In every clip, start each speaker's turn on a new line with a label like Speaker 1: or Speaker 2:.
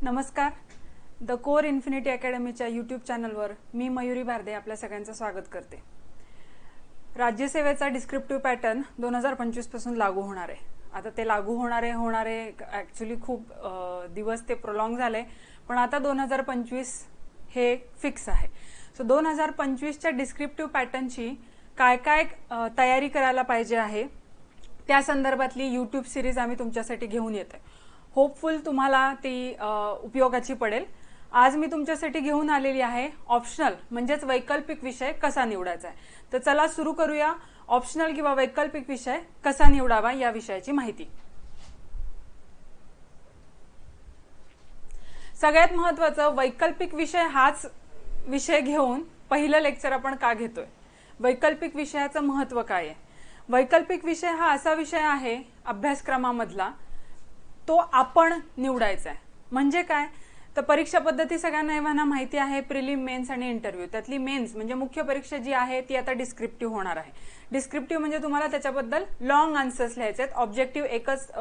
Speaker 1: नमस्कार. The core infinity अकॅडमीच्या YouTube चॅनलवर मी मयुरी भारदे आपल्या सगळ्यांचं स्वागत करते. राज्यसेवेचा डिस्क्रिप्टिव्ह पॅटर्न 2025 पासून लागू होणार आहे. आता ते लागू होणारे ॲक्च्युली खूप दिवस ते प्रोलॉंग झाले, पण आता 2025 हे फिक्स आहे. सो 2025च्या डिस्क्रिप्टिव्ह पॅटर्नची काय काय तयारी करायला पाहिजे आहे त्या संदर्भातली यूट्यूब सिरीज आम्ही तुमच्यासाठी घेऊन येते. होपफुल तुम्हाला ती उपयोगाची पडेल. आज मी तुमच्यासाठी घेऊन आलेली आहे ऑप्शनल म्हणजेच वैकल्पिक विषय कसा निवडायचा आहे. तर चला सुरू करूया. ऑप्शनल किंवा वैकल्पिक विषय कसा निवडावा या विषयाची माहिती. सगळ्यात महत्त्वाचं, वैकल्पिक विषय हाच विषय घेऊन पहिलं लेक्चर आपण का घेतोय, वैकल्पिक विषयाचं महत्त्व काय आहे. वैकल्पिक विषय हा असा विषय आहे अभ्यासक्रमामधला, तो आपण निवडायचा आहे. म्हणजे काय, तर परीक्षा पद्धती सगळ्यांना एव्हाना माहिती आहे, प्रिलिम, मेन्स आणि इंटरव्ह्यू. त्यातली मेन्स म्हणजे मुख्य परीक्षा जी आहे ती आता डिस्क्रिप्टिव्ह होणार आहे. डिस्क्रिप्टिव्ह म्हणजे तुम्हाला त्याच्याबद्दल लॉंग आन्सर्स लिहायचे आहेत. ऑब्जेक्टिव्ह एकच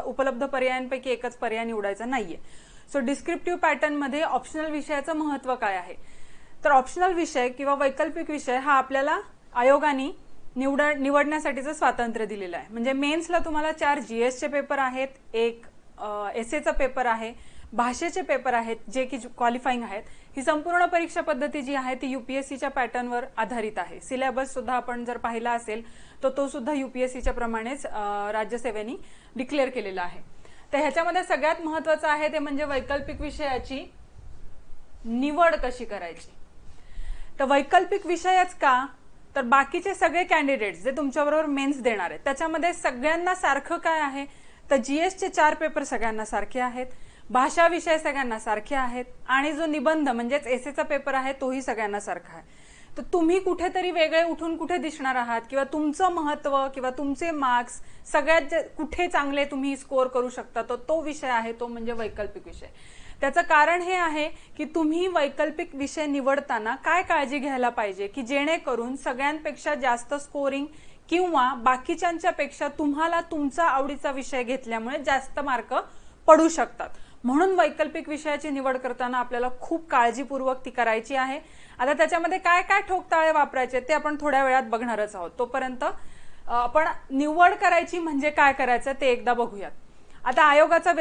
Speaker 1: उपलब्ध पर्यायांपैकी एकच पर्याय निवडायचा नाहीये. सो डिस्क्रिप्टिव्ह पॅटर्नमध्ये ऑप्शनल विषयाचं महत्त्व काय आहे, तर ऑप्शनल विषय किंवा वैकल्पिक विषय हा आपल्याला आयोगाने निवडण्यासाठीचं स्वातंत्र्य दिलेलं आहे. म्हणजे मेन्सला तुम्हाला 4 जीएसचे पेपर आहेत, एक एसएचा पेपर आहे, भाषेचे पेपर आहेत जे की क्वालिफाईंग आहेत. ही संपूर्ण परीक्षा पद्धती जी आहे ती यूपीएससीच्या पॅटर्नवर आधारित आहे. सिलेबस सुद्धा आपण जर पाहिला असेल तर तो सुद्धा यूपीएससीच्या प्रमाणेच राज्यसेवेने डिक्लेअर केलेला आहे. तर ह्याच्यामध्ये सगळ्यात महत्त्वाचं आहे ते म्हणजे वैकल्पिक विषयाची निवड कशी करायची. तर वैकल्पिक विषयच का, तर बाकीचे सगळे कॅन्डिडेट्स जे तुमच्याबरोबर मेन्स देणार आहेत त्याच्यामध्ये सगळ्यांना सारखं काय आहे, तर जीएसचे 4 पेपर सगळ्यांना सारखे आहेत, भाषा विषय सगळ्यांना सारखे आहेत आणि जो निबंध म्हणजेच एसेचा पेपर आहे तोही सगळ्यांना सारखा आहे. तर तुम्ही कुठेतरी वेगळे उठून कुठे दिसणार आहात किंवा तुमचं महत्त्व किंवा तुमचे मार्क्स सगळ्यात कुठे चांगले तुम्ही स्कोअर करू शकता तो विषय आहे तो म्हणजे वैकल्पिक विषय. त्याचं कारण हे आहे की तुम्ही वैकल्पिक विषय निवडताना काय काळजी घ्यायला पाहिजे की जेणेकरून सगळ्यांपेक्षा जास्त स्कोरिंग किंवा बाकीच्यांच्या पेक्षा तुम्हाला तुमचा आवडीचा विषय घेतल्यामुळे जास्त मार्क पडू शकतात. म्हणून वैकल्पिक विषयाची निवड करताना आपल्याला खूप काळजीपूर्वक ती करायची आहे. आता त्याच्यामध्ये काय काय ठोकताळे वापरायचे ते आपण थोड्या वेळात बघणारच आहोत. तोपर्यंत आपण निवड करायची म्हणजे काय करायचं ते एकदा बघूयात. आता आयोगाचा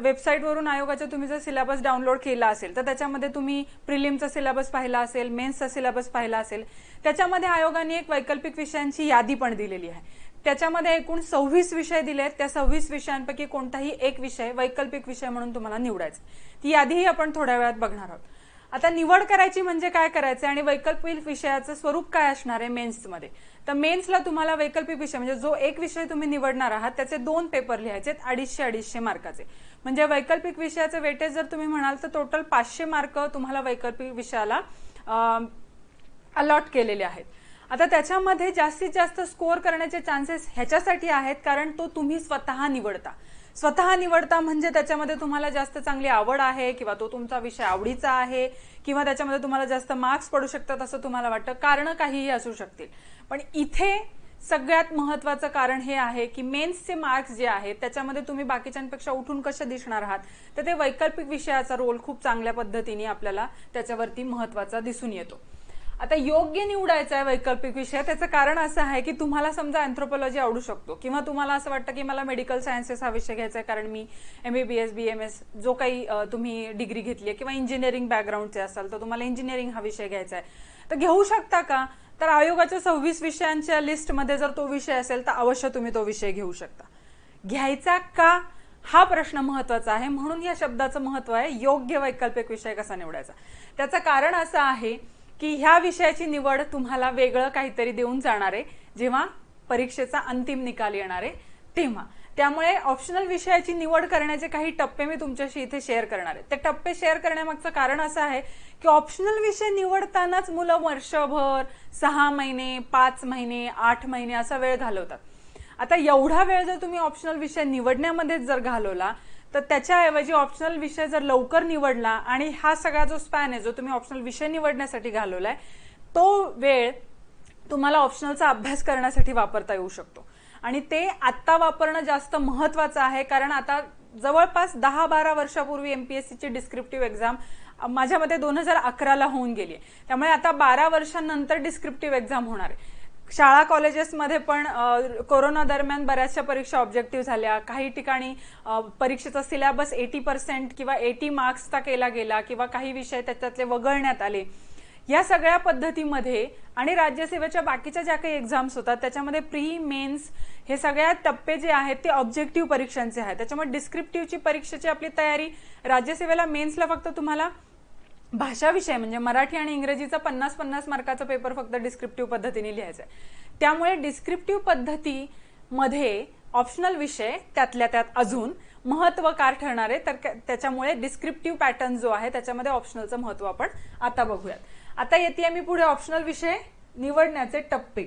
Speaker 1: वेबसाईटवरून आयोगाचा तुम्ही जर सिलेबस डाउनलोड केला असेल तर त्याच्यामध्ये तुम्ही प्रिलिमचा सिलेबस पाहिला असेल, मेन्सचा सिलेबस पाहिला असेल. त्याच्यामध्ये आयोगाने एक वैकल्पिक विषयांची यादी पण दिलेली आहे. त्याच्यामध्ये एकूण 26 विषय दिलेत. त्या 26 विषयांपैकी कोणताही एक विषय वैकल्पिक विषय म्हणून तुम्हाला निवडायचा. ती यादीही आपण थोड्या वेळात बघणार आहोत. आता निवड करायची म्हणजे काय करायचं आणि वैकल्पिक विषयाचं स्वरूप काय असणार आहे मेन्समध्ये. तर मेन्सला तुम्हाला वैकल्पिक विषय म्हणजे जो एक विषय तुम्ही निवडणार आहात त्याचे 2 पेपर लिहायचे 250 मार्काचे. म्हणजे वैकल्पिक विषयाचं वेटेज जर तुम्ही म्हणाल तर टोटल 500 मार्क तुम्हाला वैकल्पिक विषयाला अलॉट केलेले आहेत. आता त्याच्यामध्ये जास्तीत जास्त स्कोअर करण्याचे चान्सेस ह्याच्यासाठी आहेत कारण तो तुम्ही स्वतः निवडता म्हणजे त्याच्यामध्ये तुम्हाला जास्त चांगली आवड आहे किंवा तो तुमचा विषय आवडीचा आहे किंवा त्याच्यामध्ये तुम्हाला जास्त मार्क्स पडू शकतात असं तुम्हाला वाटतं. कारण काहीही असू शकतील, पण इथे सगळ्यात महत्त्वाचं कारण हे आहे की मेन्सचे मार्क्स जे आहेत त्याच्यामध्ये तुम्ही बाकीच्यांपेक्षा उठून कसे दिसणार आहात, तर ते वैकल्पिक विषयाचा रोल खूप चांगल्या पद्धतीने आपल्याला त्याच्यावरती महत्त्वाचा दिसून येतो. आता योग्य निवडायचा आहे वैकल्पिक विषय, त्याचं कारण असं आहे की तुम्हाला समजा अँथ्रोपॉलॉजी आवडू शकतो किंवा तुम्हाला असं वाटतं की मला मेडिकल सायन्सेस हा विषय घ्यायचा आहे कारण मी MBBS BMS जो काही तुम्ही डिग्री घेतली आहे किंवा इंजिनिअरिंग बॅकग्राऊंडचे असाल तर तुम्हाला इंजिनिअरिंग हा विषय घ्यायचा आहे. तर घेऊ शकता का, तर आयोगाच्या 26 विषयांच्या लिस्टमध्ये जर तो विषय असेल तर अवश्य तुम्ही तो विषय घेऊ शकता. घ्यायचा का हा प्रश्न महत्त्वाचा आहे. म्हणून या शब्दाचं महत्त्व आहे योग्य वैकल्पिक विषय कसा निवडायचा. त्याचं कारण असं आहे की ह्या विषयाची निवड तुम्हाला वेगळं काहीतरी देऊन जाणार आहे जेव्हा परीक्षेचा अंतिम निकाल येणार आहे तेव्हा. त्यामुळे ऑप्शनल विषयाची निवड करण्याचे काही टप्पे मी तुमच्याशी इथे शेअर करणार आहे. ते टप्पे शेअर करण्यामागचं कारण असं आहे की ऑप्शनल विषय निवडतानाच मुलं वर्षभर, 6 महिने, 5 महिने, 8 महिने असा वेळ घालवतात. आता एवढा वेळ जर तुम्ही ऑप्शनल विषय निवडण्यामध्येच जर घालवला तर त्याच्याऐवजी ऑप्शनल विषय जर लवकर निवडला आणि हा सगळा जो स्पॅन आहे जो तुम्ही ऑप्शनल विषय निवडण्यासाठी घालवलाय तो वेळ तुम्हाला ऑप्शनलचा अभ्यास करण्यासाठी वापरता येऊ शकतो. आणि ते आत्ता वापरणं जास्त महत्त्वाचं आहे कारण आता जवळपास 10-12 वर्षापूर्वी एमपीएससीची डिस्क्रिप्टिव्ह एक्झाम माझ्या मते 2011ला होऊन गेली आहे. त्यामुळे आता 12 वर्षांनंतर डिस्क्रिप्टिव्ह एक्झाम होणार आहे. शाळा कॉलेजेसमध्ये पण कोरोना दरम्यान बऱ्याचशा परीक्षा ऑब्जेक्टिव्ह झाल्या. काही ठिकाणी परीक्षेचा सिलेबस 80% किंवा 80 मार्क्सचा केला गेला किंवा काही विषय त्याच्यातले वगळण्यात आले. या सगळ्या पद्धतीमध्ये आणि राज्यसेवेच्या बाकीच्या ज्या काही एक्झाम्स होतात त्याच्यामध्ये प्री मेन्स हे सगळ्या टप्पे जे आहेत ते ऑब्जेक्टिव्ह परीक्षांचे आहेत. त्याच्यामुळे डिस्क्रिप्टिव्हची परीक्षेची आपली तयारी, राज्यसेवेला मेन्सला फक्त तुम्हाला भाषा विषय म्हणजे मराठी आणि इंग्रजीचा 50-50 मार्काचा पेपर फक्त डिस्क्रिप्टिव्ह पद्धतीने लिहायचा आहे. त्यामुळे डिस्क्रिप्टिव्ह पद्धतीमध्ये ऑप्शनल विषय त्यातल्या त्यात अजून महत्त्वकार ठरणार आहे. तर त्याच्यामुळे डिस्क्रिप्टिव्ह पॅटर्न जो आहे त्याच्यामध्ये ऑप्शनलचं महत्त्व आपण आता बघूयात. आता येते मी पुढे ऑप्शनल विषय निवडण्याचे टप्पे.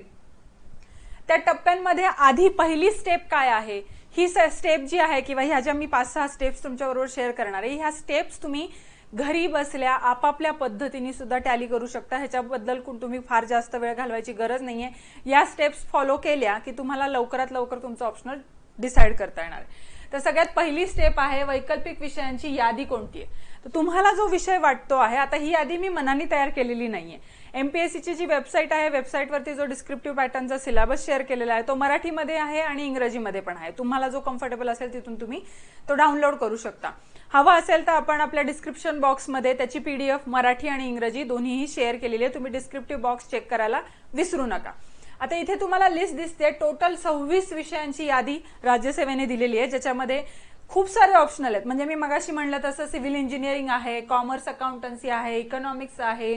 Speaker 1: त्या टप्प्यांमध्ये आधी पहिली स्टेप काय आहे, ही स्टेप जी आहे किंवा ह्या ज्या मी 5-6 स्टेप्स तुमच्याबरोबर शेअर करणार आहे, ह्या स्टेप्स तुम्ही घरी बसल्या आपापल्या पद्धतीने सुद्धा टॅली करू शकता. ह्याच्याबद्दल तुम्ही फार जास्त वेळ घालवायची गरज नाहीये. या स्टेप्स फॉलो केल्या की तुम्हाला लवकरात लवकर तुमचं ऑप्शनल डिसाईड करता येणार आहे. तर सगळ्यात पहिली स्टेप आहे वैकल्पिक विषयांची यादी कोणती आहे. तर तुम्हाला जो विषय वाटतो आहे, आता ही यादी मी मनाने तयार केलेली नाहीये. एमपीएससीची जी वेबसाईट आहे, वेबसाईटवरती जो डिस्क्रिप्टिव्ह पॅटर्नचा सिलेबस शेअर केलेला आहे तो मराठीमध्ये आहे आणि इंग्रजीमध्ये पण आहे. तुम्हाला जो कम्फर्टेबल असेल तिथून तुम्ही तो डाउनलोड करू शकता. हवा असेल तर आपण आपल्या डिस्क्रिप्शन बॉक्समध्ये त्याची पीडीएफ मराठी आणि इंग्रजी दोन्हीही शेअर केलेली आहे. तुम्ही डिस्क्रिप्टिव्ह बॉक्स चेक करायला विसरू नका. आता इथे तुम्हाला लिस्ट दिसते. टोटल 26 विषयांची यादी राज्यसेवेने दिलेली आहे, ज्याच्यामध्ये खूप सारे ऑप्शनल आहेत. म्हणजे मी मगाशी म्हणलं तसं सिव्हिल इंजिनिअरिंग आहे, कॉमर्स अकाउंटन्सी आहे, इकॉनॉमिक्स आहे,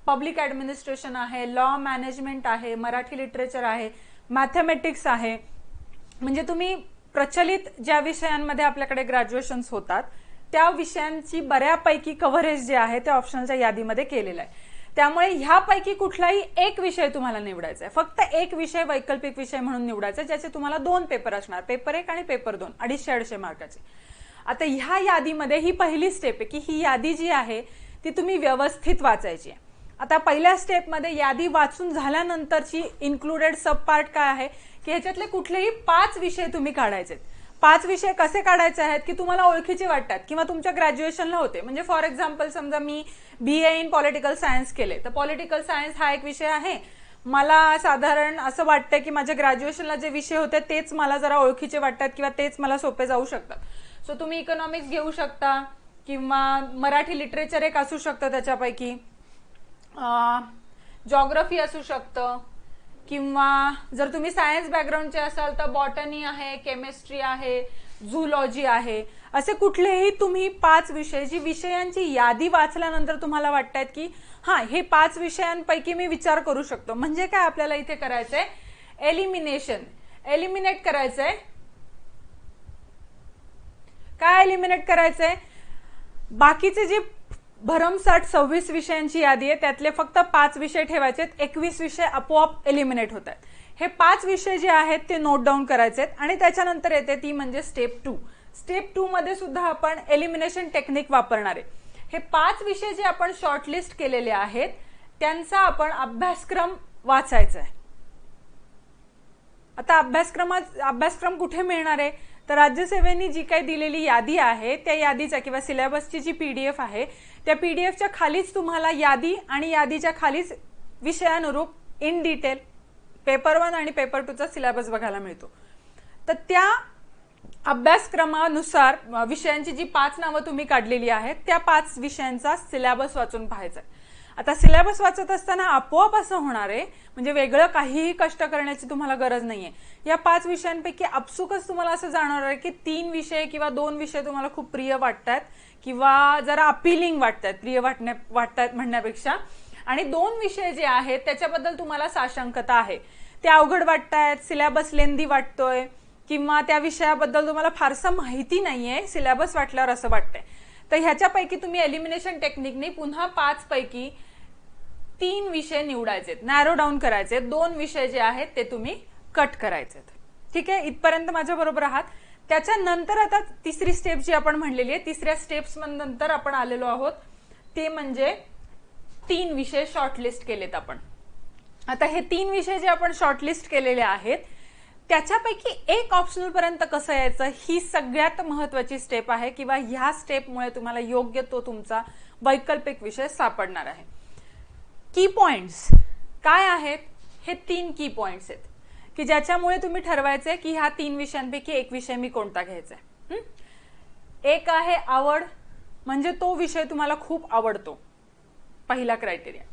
Speaker 1: पब्लिक ऍडमिनिस्ट्रेशन आहे, लॉ मॅनेजमेंट आहे, मराठी लिटरेचर आहे, मॅथमॅटिक्स आहे. म्हणजे तुम्ही प्रचलित ज्या विषयांमध्ये आपल्याकडे ग्रॅज्युएशन्स होतात त्या विषयांची बऱ्यापैकी कव्हरेज जे आहे ते ऑप्शनलच्या यादीमध्ये केलेलं आहे. त्यामुळे ह्यापैकी कुठलाही एक विषय तुम्हाला निवडायचा आहे. फक्त एक विषय वैकल्पिक विषय म्हणून निवडायचा, ज्याचे तुम्हाला 2 पेपर असणार, पेपर 1 आणि पेपर 2, 250-250 मार्काचे. आता ह्या यादीमध्ये ही पहिली स्टेप आहे की ही यादी जी आहे ती तुम्ही व्यवस्थित वाचायची आहे. आता पहिल्या स्टेपमध्ये यादी वाचून झाल्यानंतरची इन्क्लुडेड सब पार्ट काय आहे की ह्याच्यातले कुठलेही 5 विषय तुम्ही काढायचे. 5 विषय कसे काढायचे आहेत की तुम्हाला ओळखीचे वाटतात किंवा तुमच्या ग्रॅज्युएशनला होते. म्हणजे फॉर एक्झाम्पल समजा मी BA इन पॉलिटिकल सायन्स केले, तर पॉलिटिकल सायन्स हा एक विषय आहे. मला साधारण असं वाटतं की माझ्या ग्रॅज्युएशनला जे विषय होते तेच मला जरा ओळखीचे वाटतात किंवा तेच मला सोपे जाऊ शकतात. सो तुम्ही इकॉनॉमिक्स घेऊ शकता किंवा मराठी लिटरेचर एक असू शकतं, त्याच्यापैकी जॉग्राफी असू शकतं, किंवा जर तुम्ही सायन्स बॅकग्राऊंडचे असाल तर बॉटनी आहे, केमिस्ट्री आहे, झूलॉजी आहे. असे कुठलेही तुम्ही 5 विषय जी विषयांची यादी वाचल्यानंतर तुम्हाला वाटतात की हा हे 5 विषयांपैकी मी विचार करू शकतो. म्हणजे काय आपल्याला इथे करायचंय, एलिमिनेट करायचंय. काय एलिमिनेट करायचंय, बाकीचे जे भरमसाठ 26 विषयांची यादी आहे त्यातले फक्त 5 विषय ठेवायचे, 21 विषय आपोआप एलिमिनेट होत आहेत. हे 5 विषय जे आहेत ते नोट डाऊन करायचे आणि त्याच्यानंतर येते ती म्हणजे स्टेप 2. स्टेप 2 मध्ये सुद्धा आपण एलिमिनेशन टेक्निक वापरणार आहे. हे 5 विषय जे आपण शॉर्टलिस्ट केलेले आहेत त्यांचा आपण अभ्यासक्रम वाचायचा आहे. आता अभ्यासक्रम कुठे मिळणार आहे, तर राज्यसेवेने जी काही दिलेली यादी आहे त्या यादीचा किंवा सिलेबसची जी पीडीएफ आहे त्या पीडीएफच्या खालीच तुम्हाला यादी आणि यादीच्या खालीच विषयानुरूप इन डिटेल पेपर 1 आणि पेपर 2 चा सिलेबस बघायला मिळतो. तर त्या अभ्यासक्रमानुसार विषयांची जी 5 नावं तुम्ही काढलेली आहेत त्या 5 विषयांचा सिलेबस वाचून पाहायचा. आता सिलेबस वाचत असताना आपोआप असं होणार आहे, म्हणजे वेगळं काहीही कष्ट करण्याची तुम्हाला गरज नाहीये. या 5 विषयांपैकी आपसुकच तुम्हाला असं जाणवणार आहे की 3 विषय किंवा 2 विषय तुम्हाला खूप प्रिय वाटतात किंवा जरा अपिलिंग वाटतात, प्रिय वाटतात म्हणण्यापेक्षा, आणि 2 विषय जे आहेत त्याच्याबद्दल तुम्हाला साशंकता आहे, ते अवघड वाटतायत, सिलेबस लेंदी वाटतोय किंवा त्या विषयाबद्दल तुम्हाला फारसं माहिती नाहीये, सिलेबस वाटल्यावर असं वाटतंय. तर ह्याच्यापैकी तुम्ही एलिमिनेशन टेक्निकने पुन्हा 5 पैकी 3 विषय निवडायचे, नॅरो डाऊन करायचे. 2 विषय जे आहेत ते तुम्ही कट करायचे. ठीक आहे, इथपर्यंत माझ्या बरोबर आहात. त्याच्यानंतर आता तिसरी स्टेप जी आपण म्हणलेली आहे, तिसऱ्या स्टेप्स नंतर आपण आलेलो आहोत, ते म्हणजे 3 विषय शॉर्टलिस्ट केलेत आपण. आता हे 3 विषय जे आपण शॉर्टलिस्ट केलेले आहेत त्याच्यापैकी एक ऑप्शनल पर्यंत कसं यायचं ही सगळ्यात महत्वाची स्टेप आहे, किंवा ह्या स्टेपमुळे तुम्हाला योग्य तो तुमचा वैकल्पिक विषय सापडणार आहे. की पॉइंट्स काय आहेत? हे 3 की पॉइंट्स आहेत की ज्याच्यामुळे तुम्ही ठरवायचंय की ह्या 3 विषयांपैकी एक विषय मी कोणता घ्यायचा आहे. एक आहे आवड, म्हणजे तो विषय तुम्हाला खूप आवडतो, पहिला क्रायटेरिया.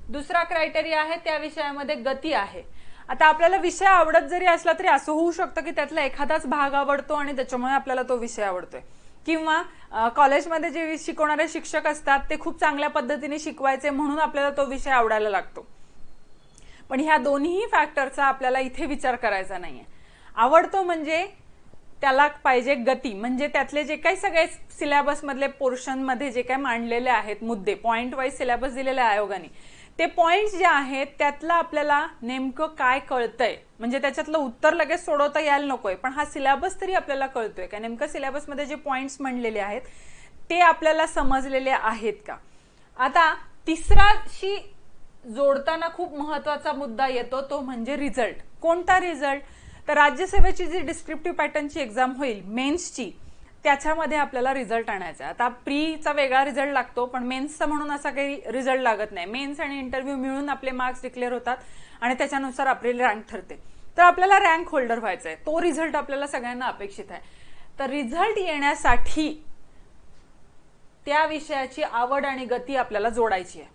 Speaker 1: दुसरा क्रायटेरिया आहे त्या विषयामध्ये गती आहे. आता आपल्याला विषय आवडत जरी असला तरी असं होऊ शकतं की त्यातला एखादाच भाग आवडतो आणि त्याच्यामुळे आपल्याला तो विषय आवडतोय, किंवा कॉलेजमध्ये जे शिकवणारे शिक्षक असतात ते खूप चांगल्या पद्धतीने शिकवायचे म्हणून आपल्याला तो विषय आवडायला लागतो. पण ह्या दोन्ही फॅक्टरचा आपल्याला इथे विचार करायचा नाहीये. आवडतो म्हणजे त्याला पाहिजे गती, म्हणजे त्यातले जे काही सगळे सिलेबस मधले पोर्शन मध्ये जे काही मांडलेले आहेत मुद्दे, पॉइंट वाईज सिलेबस दिलेले आहे आयोगाने, ते पॉइंट्स जे आहेत त्यातलं आपल्याला नेमकं काय कळतंय, म्हणजे त्याच्यातलं उत्तर लगेच सोडवता यायला नकोय, पण हा सिलेबस तरी आपल्याला कळतोय का, नेमकं सिलेबस मध्ये जे पॉइंट्स मांडलेले आहेत ते आपल्याला समजलेले आहेत का. आता तिसराशी जोडताना खूप महत्वाचा मुद्दा येतो तो म्हणजे रिझल्ट. कोणता रिझल्ट? तर राज्यसेवेची जी डिस्क्रिप्टिव्ह पॅटर्नची एक्झाम होईल मेन्सची, त्याच्यामध्ये आपल्याला रिझल्ट आणायचा. आता प्रीचा वेगळा रिझल्ट लागतो, पण मेन्सचा म्हणून असा काही रिझल्ट लागत नाही. मेन्स आणि इंटरव्ह्यू मिळून आपले मार्क्स डिक्लेअर होतात आणि त्याच्यानुसार आपली रँक ठरते. तर आपल्याला रँक होल्डर व्हायचा आहे, तो रिझल्ट आपल्याला सगळ्यांना अपेक्षित आहे. तर रिझल्ट येण्यासाठी त्या विषयाची आवड आणि गती आपल्याला जोडायची आहे.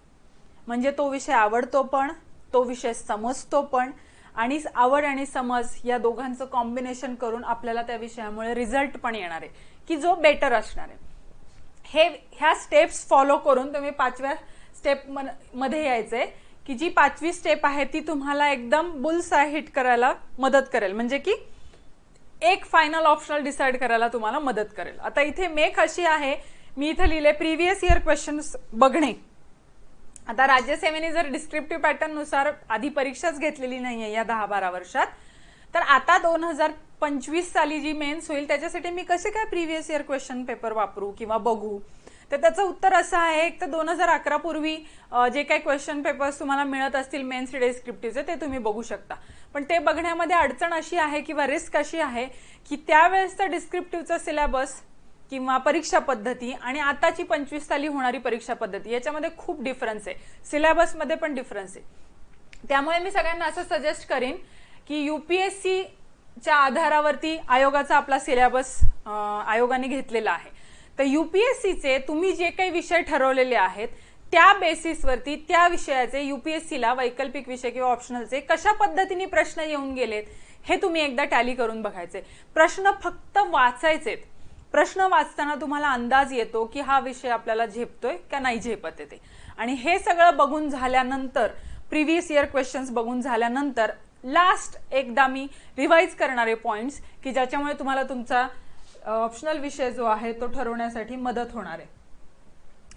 Speaker 1: म्हणजे तो विषय आवडतो पण, तो विषय समजतो पण, आणि आवड आणि समज या दोघांचं कॉम्बिनेशन करून आपल्याला त्या विषयामुळे रिझल्ट पण येणार आहे की जो बेटर असणार आहे. ह्या स्टेप्स फॉलो करून तुम्ही 5व्या स्टेप मध्ये यायचंय की जी 5वी स्टेप आहे ती तुम्हाला एकदम बुल्स आय हिट करायला मदत करेल, म्हणजे की एक फायनल ऑप्शनल डिसाइड करायला तुम्हाला मदत करेल. आता इथे मेक अशी आहे, मी इथे लिहिले प्रिव्हियस इयर क्वेश्चन्स बघणे. आता राज्यसेवेने जर डिस्क्रिप्टिव्ह पॅटर्न नुसार आधी परीक्षाच घेतलेली नाहीये या 10-12 वर्षात, तर आता 2025 साली जी मेन्स होईल त्याच्यासाठी मी कसे काय प्रिव्हियस इयर क्वेश्चन पेपर वापरू किंवा बघू. तर त्याचं उत्तर असं आहे, एक तर 2011 पूर्वी जे काही क्वेश्चन पेपर्स तुम्हाला मिळत असतील मेन्स डिस्क्रिप्टिव्हचे ते तुम्ही बघू शकता. पण ते बघण्यामध्ये अडचण अशी आहे किंवा रिस्क अशी आहे की त्यावेळेसचा डिस्क्रिप्टिव्हचा सिलेबस किंवा परीक्षा पद्धती आणि आताची 25 साली होणारी परीक्षा पद्धती याच्यामध्ये खूप डिफरन्स आहे, सिलेबसमध्ये पण डिफरन्स आहे. त्यामुळे मी सगळ्यांना असं सजेस्ट करीन की यूपीएससीच्या आधारावरती आयोगाचा आपला सिलेबस आयोगाने घेतलेला आहे. तर यूपीएससीचे तुम्ही जे काही विषय ठरवलेले आहेत त्या बेसिसवरती त्या विषयाचे यूपीएससीला वैकल्पिक विषय किंवा ऑप्शनलचे कशा पद्धतीने प्रश्न येऊन गेलेत हे तुम्ही एकदा टॅली करून बघायचे. प्रश्न फक्त वाचायचेत. प्रश्न वाचताना तुम्हाला अंदाज येतो की हा विषय आपल्याला झेपतोय का नाही झेपत आहे ते. आणि हे सगळं बघून झाल्यानंतर, प्रिव्हियस इयर क्वेश्चन्स बघून झाल्यानंतर लास्ट एकदा मी रिवाइज करणारे पॉइंट्स की ज्याच्यामुळे तुम्हाला तुमचा ऑप्शनल विषय जो आहे तो ठरवण्यासाठी मदत होणार आहे.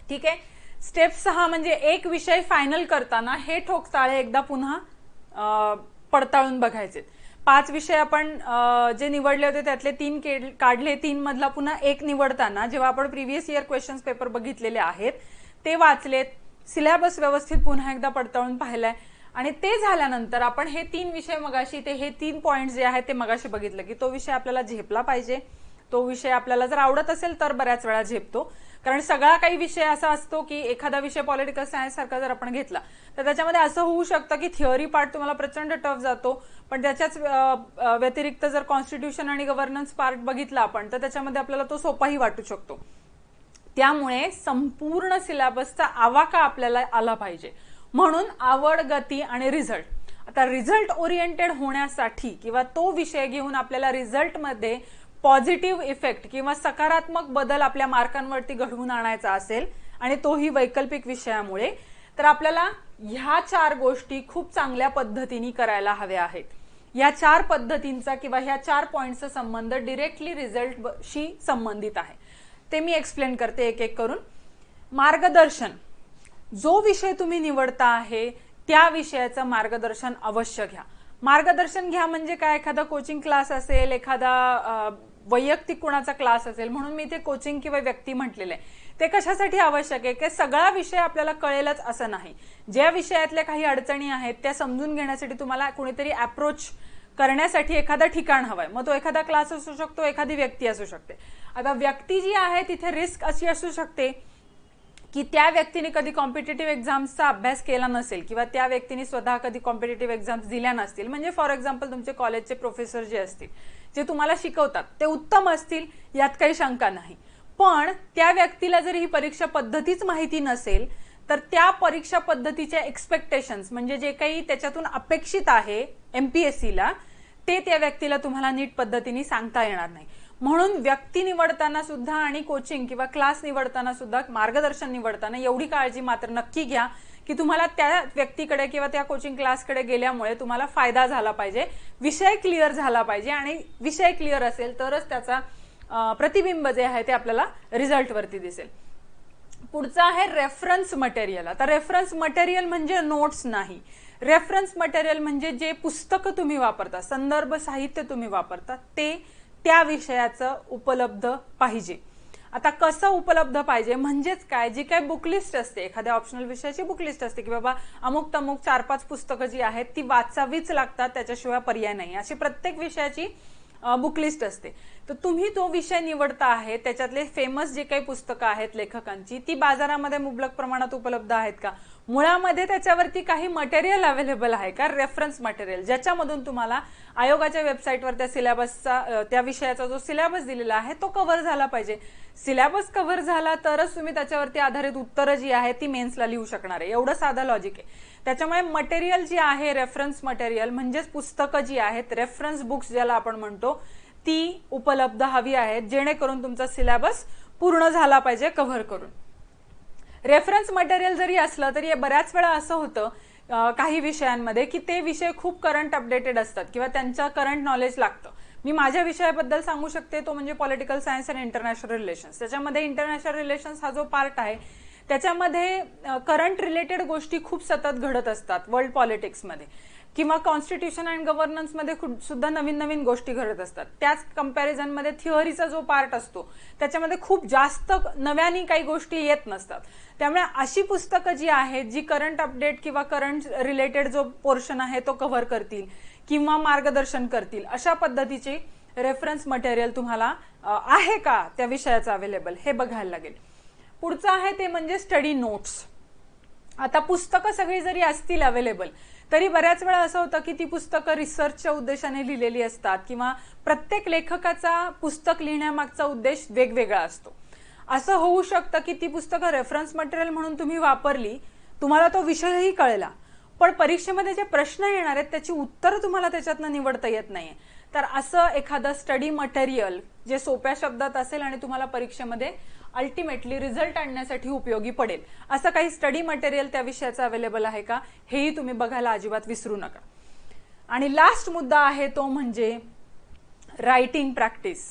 Speaker 1: ठीक आहे. स्टेप 6 म्हणजे एक विषय फायनल करताना हे ठोकताळे एकदा पुन्हा पडताळून बघायचे. 5 विषय आपण जे निवडले होते त्यातले 3 काढले, 3 मधला पुन्हा एक निवडताना जेव्हा आपण प्रिव्हियस इयर क्वेश्चन्स पेपर बघितलेले आहेत ते वाचलेत, सिलेबस व्यवस्थित पुन्हा एकदा पडताळून पाहिलाय, आणि ते झाल्यानंतर आपण हे 3 विषय मगाशी हे 3 पॉइंट्स जे आहेत ते मगाशी बघितलं की तो विषय आपल्याला झेपला पाहिजे. तो विषय आपल्याला जर आवडत असेल तर बऱ्याच वेळा झेपतो, कारण सगळा काही विषय असा असतो की एखादा विषय पॉलिटिकल सायन्स सारखा जर आपण घेतला तर त्याच्यामध्ये असं होऊ शकतं की थिअरी पार्ट तुम्हाला प्रचंड टफ जातो, पण त्याच्याच व्यतिरिक्त जर कॉन्स्टिट्यूशन आणि गव्हर्नन्स पार्ट बघितला आपण तर त्याच्यामध्ये आपल्याला तो सोपाही वाटू शकतो. त्यामुळे संपूर्ण सिलेबसचा आवाका आपल्याला आला पाहिजे. म्हणून आवड, गती आणि रिझल्ट. आता रिझल्ट ओरिएंटेड होण्यासाठी किंवा तो विषय घेऊन आपल्याला रिझल्टमध्ये पॉझिटिव्ह इफेक्ट किंवा सकारात्मक बदल आपल्या मार्कांवरती घडवून आणायचा असेल आणि तोही वैकल्पिक विषयामुळे, तर आपल्याला ह्या 4 गोष्टी खूप चांगल्या पद्धतीने करायला हव्या आहेत. या 4 पद्धतींचा किंवा ह्या 4 पॉइंटचा संबंध डिरेक्टली रिझल्टशी संबंधित आहे. ते मी एक्सप्लेन करते एक एक करून. मार्गदर्शन. जो विषय तुम्ही निवडता आहे त्या विषयाचं मार्गदर्शन अवश्य घ्या. मार्गदर्शन घ्या म्हणजे काय, एखादा कोचिंग क्लास असेल, एखादा वैयक्तिक कोणाचा क्लास असेल, म्हणून मी ते कोचिंग किंवा व्यक्ती म्हटलेलं आहे. ते कशासाठी आवश्यक आहे की सगळा विषय आपल्याला कळेलच असं नाही. ज्या विषयातल्या काही अडचणी आहेत त्या समजून घेण्यासाठी तुम्हाला कोणीतरी अप्रोच करण्यासाठी एखादं ठिकाण हवंय, मग तो एखादा क्लास असू शकतो, एखादी व्यक्ती असू शकते. आता व्यक्ती जी आहे तिथे रिस्क अशी असू शकते की त्या व्यक्तीने कधी कॉम्पिटेटिव्ह एक्झाम्सचा अभ्यास केला नसेल किंवा त्या व्यक्तीने स्वतः कधी कॉम्पिटेटिव्ह एक्झाम्स दिल्या नसतील. म्हणजे फॉर एक्झाम्पल तुमचे कॉलेजचे प्रोफेसर जे असतील, जे तुम्हाला शिकवतात ते उत्तम असतील, यात काही शंका नाही. पण त्या व्यक्तीला जर ही परीक्षा पद्धतीच माहिती नसेल तर त्या परीक्षा पद्धतीच्या एक्सपेक्टेशन्स म्हणजे जे काही त्याच्यातून अपेक्षित आहे एमपीएससीला, ते त्या व्यक्तीला तुम्हाला नीट पद्धतीने सांगता येणार नाही. म्हणून व्यक्ती निवडताना सुद्धा आणि कोचिंग किंवा क्लास निवडताना सुद्धा, मार्गदर्शन निवडताना एवढी काळजी मात्र नक्की घ्या की तुम्हाला त्या व्यक्तीकडे किंवा त्या कोचिंग क्लासकडे गेल्यामुळे तुम्हाला फायदा झाला पाहिजे, विषय क्लिअर झाला पाहिजे. आणि विषय क्लिअर असेल तरच त्याचा प्रतिबिंब जे आहे ते आपल्याला रिझल्ट वरती दिसेल. पुढचा आहे रेफरन्स मटेरियल. आता रेफरन्स मटेरियल म्हणजे नोट्स नाही. रेफरन्स मटेरियल म्हणजे जे पुस्तकं तुम्ही वापरता, संदर्भ साहित्य तुम्ही वापरता, ते त्या विषयाचं उपलब्ध पाहिजे. आता कसं उपलब्ध पाहिजे म्हणजेच काय, जी काय बुकलिस्ट असते, एखाद्या ऑप्शनल विषयाची बुकलिस्ट असते की बाबा अमुक तमुक 4-5 पुस्तकं जी आहेत ती वाचावीच लागतात, त्याच्याशिवाय पर्याय नाही, अशी प्रत्येक विषयाची बुकलिस्ट असते. तर तुम्ही तो विषय निवडता आहे, त्याच्यातले फेमस जे काही पुस्तकं आहेत लेखकांची, ती बाजारामध्ये मुबलक प्रमाणात उपलब्ध आहेत का, मुळामध्ये त्याच्यावरती काही मटेरियल अवेलेबल आहे का, रेफरन्स मटेरियल, ज्याच्यामधून तुम्हाला आयोगाच्या वेबसाईटवर त्या सिलेबसचा, त्या विषयाचा जो सिलेबस दिलेला आहे तो कव्हर झाला पाहिजे. सिलेबस कव्हर झाला तरच तुम्ही त्याच्यावरती आधारित उत्तरं जी आहेत ती मेन्सला लिहू शकणार आहे. एवढं साधं लॉजिक आहे. त्याच्यामुळे मटेरियल जी आहे, रेफरन्स मटेरियल म्हणजेच पुस्तकं जी आहेत, रेफरन्स बुक्स ज्याला आपण म्हणतो, ती उपलब्ध हवी आहेत, जेणेकरून तुमचा सिलेबस पूर्ण झाला पाहिजे कव्हर करून. रेफरन्स मटेरियल जरी असलं तरी बऱ्याच वेळा असं होतं काही विषयांमध्ये की ते विषय खूप करंट अपडेटेड असतात किंवा त्यांचं करंट नॉलेज लागतं. मी माझ्या विषयाबद्दल सांगू शकते, तो म्हणजे political science and international relations. त्याच्यामध्ये इंटरनॅशनल रिलेशन्स हा जो पार्ट आहे त्याच्यामध्ये करंट रिलेटेड गोष्टी खूप सतत घडत असतात वर्ल्ड पॉलिटिक्समध्ये, किंवा कॉन्स्टिट्यूशन अँड गव्हर्नन्समध्ये सुद्धा नवीन नवीन गोष्टी घडत असतात. त्याच कंपॅरिझनमध्ये थिअरीचा जो पार्ट असतो त्याच्यामध्ये खूप जास्त नव्याने काही गोष्टी येत नसतात. त्यामुळे अशी पुस्तकं जी आहेत, जी करंट अपडेट किंवा करंट रिलेटेड जो पोर्शन आहे तो कव्हर करतील किंवा मार्गदर्शन करतील, अशा पद्धतीचे रेफरन्स मटेरियल तुम्हाला आहे का त्या विषयाचं अवेलेबल, हे बघायला लागेल. पुढचं आहे ते म्हणजे स्टडी नोट्स. आता पुस्तकं सगळी जरी असतील अवेलेबल तरी बऱ्याच वेळा असं होतं की ती पुस्तकं रिसर्चच्या उद्देशाने लिहिलेली असतात किंवा प्रत्येक लेखकाचा पुस्तक लिहिण्यामागचा उद्देश वेगवेगळा असतो. असं होऊ शकतं की ती पुस्तकं रेफरन्स मटेरियल म्हणून तुम्ही वापरली, तुम्हाला तो विषयही कळला, पण परीक्षेमध्ये जे प्रश्न येणार आहेत त्याची उत्तरं तुम्हाला त्याच्यातनं निवडता येत नाहीये. तर असं एखादं स्टडी मटेरियल जे सोप्या शब्दात असेल आणि तुम्हाला परीक्षेमध्ये अल्टिमेटली रिझल्ट आणण्यासाठी उपयोगी पडेल, असं काही स्टडी मटेरियल त्या विषयाचं अवेलेबल आहे का, हेही तुम्ही बघायला अजिबात विसरू नका. आणि लास्ट मुद्दा आहे तो म्हणजे रायटिंग प्रॅक्टिस.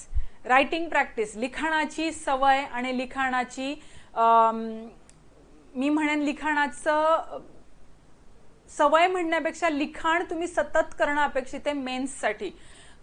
Speaker 1: रायटिंग प्रॅक्टिस, लिखाणाची सवय आणि लिखाणाची, मी म्हणेन लिखाणाचं सवय म्हणण्यापेक्षा लिखाण तुम्ही सतत करणं अपेक्षित आहे मेन्ससाठी.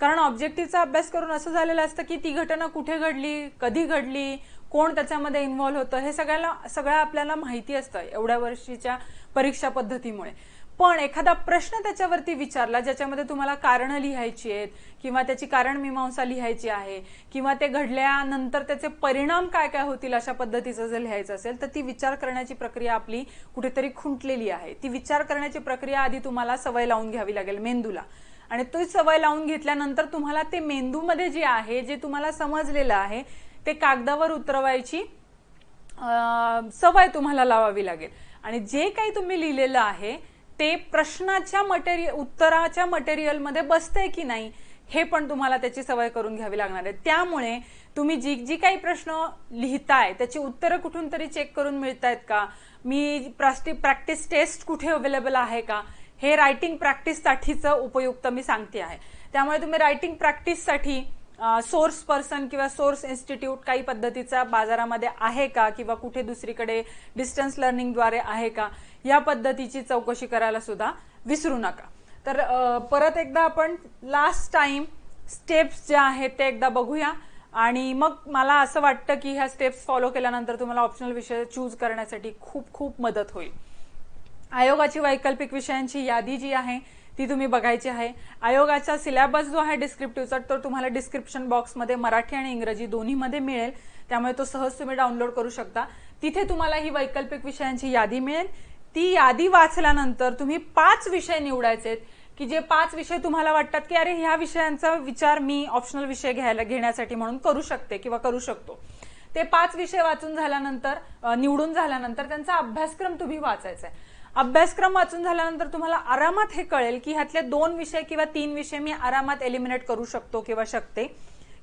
Speaker 1: कारण ऑब्जेक्टिव्हचा अभ्यास करून असं झालेलं असतं की ती घटना कुठे घडली, कधी घडली, कोण त्याच्यामध्ये इन्व्हॉल्व्ह होतं, हे सगळं आपल्याला माहिती असतं एवढ्या वर्षीच्या परीक्षा पद्धतीमुळे. पण एखादा प्रश्न त्याच्यावरती विचारला ज्याच्यामध्ये तुम्हाला कारणं लिहायची आहेत किंवा त्याची कारणमीमांसा लिहायची आहे किंवा ते घडल्यानंतर त्याचे परिणाम काय काय होतील अशा पद्धतीचं जर लिहायचं असेल तर ती विचार करण्याची प्रक्रिया आपली कुठेतरी खुंटलेली आहे. ती विचार करण्याची प्रक्रिया आधी तुम्हाला सवय लावून घ्यावी लागेल मेंदूला, आणि तो सवय लावून घेतल्यानंतर तुम्हाला ते मेंदूमध्ये जे आहे, जे तुम्हाला समजलेलं आहे ते कागदावर उतरवायची सवय तुम्हाला लावावी लागेल. आणि जे काही तुम्ही लिहिलेलं आहे ते प्रश्नाच्या उत्तराच्या मटेरियलमध्ये बसतंय की नाही हे पण तुम्हाला त्याची सवय करून घ्यावी लागणार आहे. त्यामुळे तुम्ही जी काही प्रश्न लिहिताय त्याची उत्तरं कुठून तरी चेक करून मिळतायत का, मी प्रॅक्टिस टेस्ट कुठे अवेलेबल आहे का, हे रायटिंग प्रॅक्टिससाठीचं उपयुक्त मी सांगते आहे. त्यामुळे तुम्ही रायटिंग प्रॅक्टिससाठी सोर्स पर्सन किंवा सोर्स इन्स्टिट्यूट काही पद्धतीचा बाजारामध्ये आहे का किंवा कुठे दुसरीकडे डिस्टन्स लर्निंगद्वारे आहे का, या पद्धतीची चौकशी करायला सुद्धा विसरू नका. तर परत एकदा आपण लास्ट टाइम स्टेप्स ज्या आहेत ते एकदा बघूया आणि मग मला असं वाटतं की ह्या स्टेप्स फॉलो केल्यानंतर तुम्हाला ऑप्शनल विषय चूज करण्यासाठी खूप खूप मदत होईल. आयोगाची वैकल्पिक विषयांची यादी जी आहे ती तुम्ही बघायची आहे। आयोगाचा सिलेबस जो आहे डिस्क्रिप्टिव्हचा तो तुम्हाला डिस्क्रिप्शन बॉक्समध्ये मराठी आणि इंग्रजी दोन्हीमध्ये मिळेल, त्यामुळे तो सहज तुम्ही डाउनलोड करू शकता। तिथे तुम्हाला ही वैकल्पिक विषयांची यादी मिळेल। ती यादी वाचल्यानंतर तुम्ही 5 विषय निवडायचे की जे 5 विषय तुम्हाला वाटतात की अरे ह्या विषयांचा विचार मी ऑप्शनल विषय घेण्यासाठी म्हणून करू शकते किंवा करू शकतो। ते 5 विषय वाचून झाल्यानंतर निवडून झाल्यानंतर त्यांचा अभ्यासक्रम तुम्ही वाचायचा आहे। अभ्यासक्रम वाचून झाल्यानंतर तुम्हाला आरामात हे कळेल की ह्यातले 2 विषय किंवा 3 विषय मी आरामात एलिमिनेट करू शकतो किंवा शकते,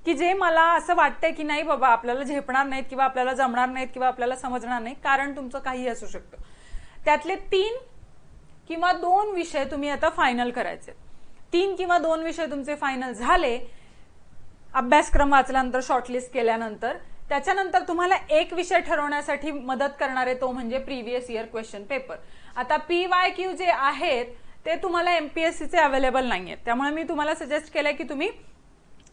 Speaker 1: की जे मला असं वाटतंय की नाही बाबा आपल्याला झेपणार नाहीत किंवा आपल्याला जमणार नाहीत किंवा आपल्याला समजणार नाही, कारण तुमचं काही असू शकतं। त्यातले 3 किंवा 2 विषय तुम्ही आता फायनल करायचे। 3 किंवा 2 विषय तुमचे फायनल झाले अभ्यासक्रम वाचल्यानंतर, शॉर्टलिस्ट केल्यानंतर, त्याच्यानंतर तुम्हाला एक विषय ठरवण्यासाठी मदत करणारे तो म्हणजे प्रिव्हियस इयर क्वेश्चन पेपर। आता PYQ जे आहेत ते तुम्हाला MPSC चे अवेलेबल नाहीयेत, त्यामुळे मी तुम्हाला सजेस्ट केलंय की तुम्ही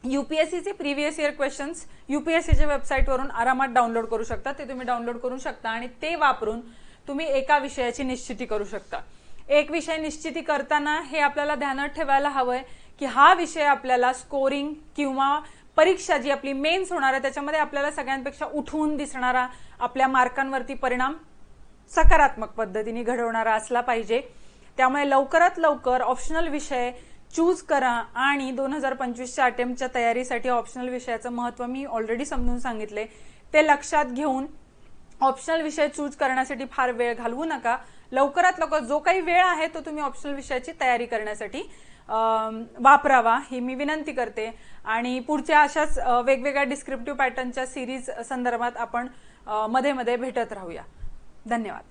Speaker 1: UPSC चे प्रिव्हियस इयर क्वेश्चन्स UPSC च्या वेबसाईटवरून आरामात डाउनलोड करू शकता। ते तुम्ही डाउनलोड करू शकता आणि ते वापरून तुम्ही एका विषयाची निश्चिती करू शकता। एक विषय निश्चिती करताना हे आपल्याला ध्यानात ठेवायला हवंय की हा विषय आपल्याला स्कोरिंग किंवा परीक्षा जी आपली मेन्स होणार आहे त्याच्यामध्ये आपल्याला सगळ्यांपेक्षा उठून दिसणारा, आपल्या मार्कांवरती परिणाम सकारात्मक पद्धतीने घडवणारा असला पाहिजे। त्यामुळे लवकरात लवकर ऑप्शनल विषय चूज करा आणि 2025च्या अटेम्प्टच्या तयारीसाठी ऑप्शनल विषयाचं महत्त्व मी ऑलरेडी समजून सांगितले, ते लक्षात घेऊन ऑप्शनल विषय चूज करण्यासाठी फार वेळ घालवू नका। लवकरात लवकर जो काही वेळ आहे तो तुम्ही ऑप्शनल विषयाची तयारी करण्यासाठी वापरावा ही मी विनंती करते। आणि पुढच्या अशाच वेगवेगळ्या डिस्क्रिप्टिव्ह पॅटर्नच्या सिरीज संदर्भात आपण मध्ये मध्ये भेटत राहूया। धन्यवाद।